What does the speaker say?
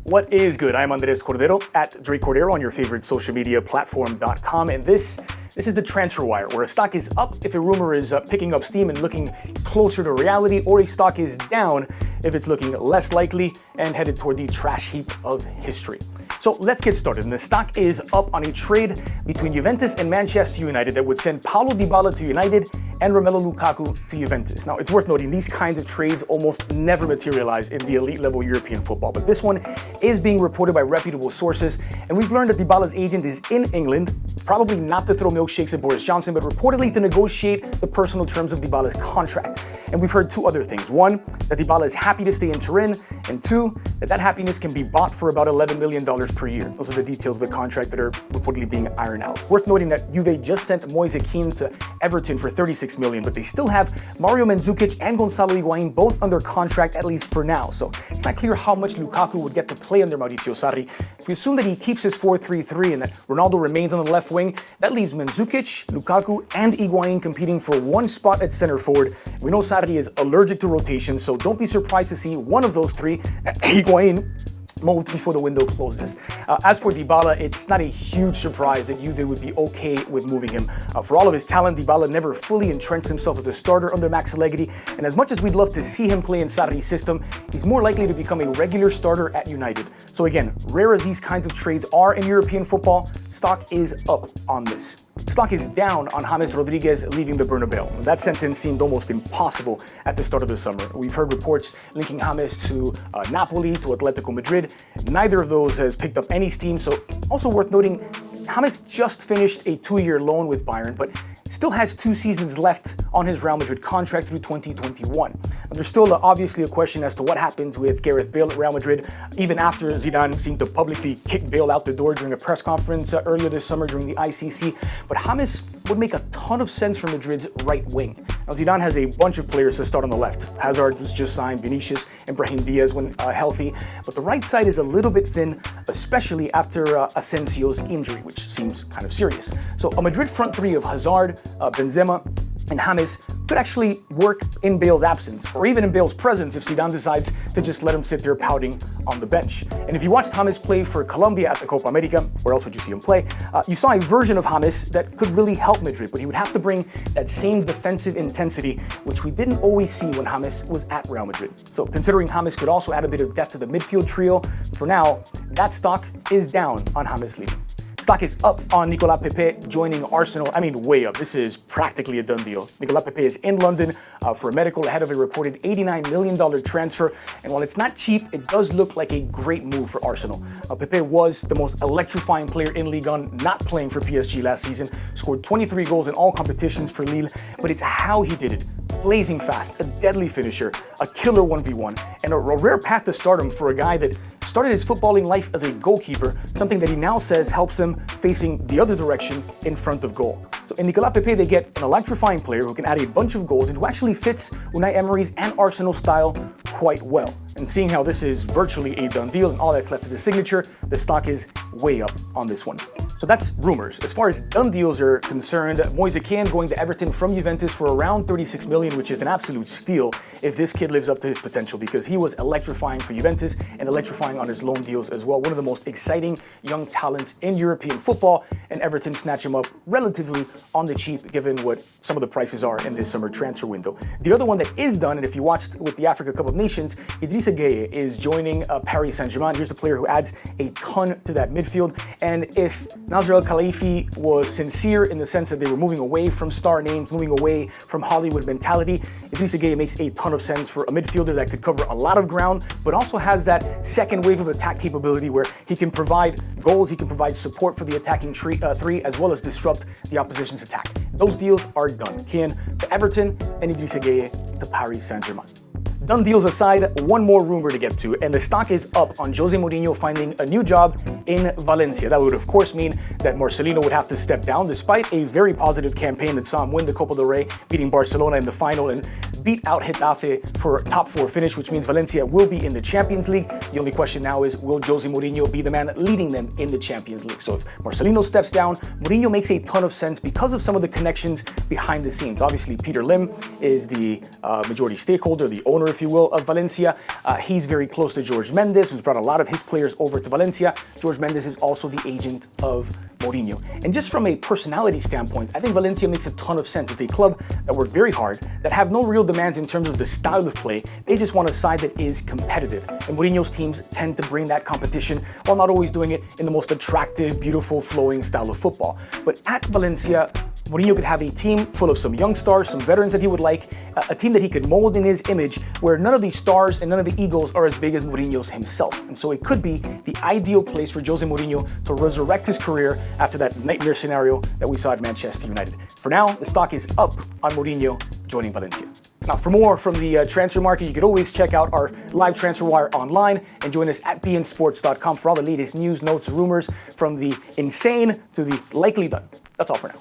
What is good? I'm Andres Cordero at Drake Cordero on your favorite social media platform.com, and this is the transfer wire, where a stock is up if a rumor is picking up steam and looking closer to reality, or a stock is down if it's looking less likely and headed toward the trash heap of history. So let's get started. And the stock is up on a trade between Juventus and Manchester United that would send Paulo Dybala to United and Romelu Lukaku to Juventus. Now, it's worth noting these kinds of trades almost never materialize in the elite level European football, but this one is being reported by reputable sources, and we've learned that Dybala's agent is in England, probably not to throw milkshakes at Boris Johnson, but reportedly to negotiate the personal terms of Dybala's contract. And we've heard two other things. One, that Dybala is happy to stay in Turin, and two, that happiness can be bought for about $11 million per year. Those are the details of the contract that are reportedly being ironed out. Worth noting that Juve just sent Moise Kean to Everton for $36 million, but they still have Mario Mandzukic and Gonzalo Higuain both under contract, at least for now. So it's not clear how much Lukaku would get to play under Mauricio Sarri. If we assume that he keeps his 4-3-3 and that Ronaldo remains on the left wing, that leaves Mandzukic, Lukaku, and Higuain competing for one spot at center forward. We know Sarri is allergic to rotation, so don't be surprised to see one of those three, Higuain, moved before the window closes. As for Dybala, it's not a huge surprise that Juve would be okay with moving him. For all of his talent, Dybala never fully entrenched himself as a starter under Max Allegri, and as much as we'd love to see him play in Sarri's system, he's more likely to become a regular starter at United. So again, rare as these kinds of trades are in European football, stock is up on this. Stock is down on James Rodriguez leaving the Bernabeu. That sentence seemed almost impossible at the start of the summer. We've heard reports linking James to Napoli, to Atletico Madrid. Neither of those has picked up any steam, so also worth noting, James just finished a 2-year loan with Bayern, but still has 2 seasons left on his Real Madrid contract through 2021. And there's still obviously a question as to what happens with Gareth Bale at Real Madrid, even after Zidane seemed to publicly kick Bale out the door during a press conference earlier this summer during the ICC. But James would make a ton of sense for Madrid's right wing. Now, Zidane has a bunch of players to start on the left. Hazard was just signed, Vinicius, and Brahim Diaz when healthy, but the right side is a little bit thin, especially after Asensio's injury, which seems kind of serious. So a Madrid front three of Hazard, Benzema, and James could actually work in Bale's absence, or even in Bale's presence if Zidane decides to just let him sit there pouting on the bench. And if you watched James play for Colombia at the Copa America, where else would you see him play, you saw a version of James that could really help Madrid, but he would have to bring that same defensive intensity, which we didn't always see when James was at Real Madrid. So considering James could also add a bit of depth to the midfield trio, for now, that stock is down on James leaving. Stock is up on Nicolas Pepe joining Arsenal. I mean, way up. This is practically a done deal. Nicolas Pepe is in London for a medical ahead of a reported $89 million transfer. And while it's not cheap, it does look like a great move for Arsenal. Pepe was the most electrifying player in Ligue 1, not playing for PSG last season. Scored 23 goals in all competitions for Lille, but it's how he did it. Blazing fast, a deadly finisher, a killer 1v1, and a rare path to stardom for a guy that started his footballing life as a goalkeeper, something that he now says helps him facing the other direction in front of goal. So in Nicolas Pepe, they get an electrifying player who can add a bunch of goals and who actually fits Unai Emery's and Arsenal style quite well. And seeing how this is virtually a done deal and all that's left is the signature, the stock is way up on this one. So that's rumors. As far as done deals are concerned, Moise Kean going to Everton from Juventus for around $36 million, which is an absolute steal if this kid lives up to his potential, because he was electrifying for Juventus and electrifying on his loan deals as well. One of the most exciting young talents in European football, and Everton snatch him up relatively on the cheap given what some of the prices are in this summer transfer window. The other one that is done, and if you watched with the Africa Cup of Nations, Idrissa Gueye is joining Paris Saint-Germain. Here's the player who adds a ton to that midfield. And if Nasser El Khelaifi was sincere in the sense that they were moving away from star names, moving away from Hollywood mentality, Idrissa Gueye makes a ton of sense for a midfielder that could cover a lot of ground, but also has that second wave of attack capability where he can provide goals, he can provide support for the attacking three, as well as disrupt the opposition's attack. Those deals are done. Kean to Everton and Idrissa Gueye to Paris Saint-Germain. Done deals aside, one more rumor to get to, and the stock is up on Jose Mourinho finding a new job in Valencia. That would of course mean that Marcelino would have to step down, despite a very positive campaign that saw him win the Copa del Rey, beating Barcelona in the final and beat out Getafe for a top 4 finish, which means Valencia will be in the Champions League. The only question now is, will Jose Mourinho be the man leading them in the Champions League? So if Marcelino steps down, Mourinho makes a ton of sense because of some of the connections behind the scenes. Obviously, Peter Lim is the majority stakeholder, the owner, if you will, of Valencia. He's very close to Jorge Mendes, who's brought a lot of his players over to Valencia. Jorge Mendes is also the agent of Mourinho. And just from a personality standpoint, I think Valencia makes a ton of sense. It's a club that work very hard, that have no real demands in terms of the style of play. They just want a side that is competitive. And Mourinho's teams tend to bring that competition while not always doing it in the most attractive, beautiful, flowing style of football. But at Valencia, Mourinho could have a team full of some young stars, some veterans that he would like, a team that he could mold in his image, where none of these stars and none of the egos are as big as Mourinho's himself. And so it could be the ideal place for Jose Mourinho to resurrect his career after that nightmare scenario that we saw at Manchester United. For now, the stock is up on Mourinho joining Valencia. Now, for more from the transfer market, you could always check out our live transfer wire online and join us at beInsports.com for all the latest news, notes, rumors, from the insane to the likely done. That's all for now.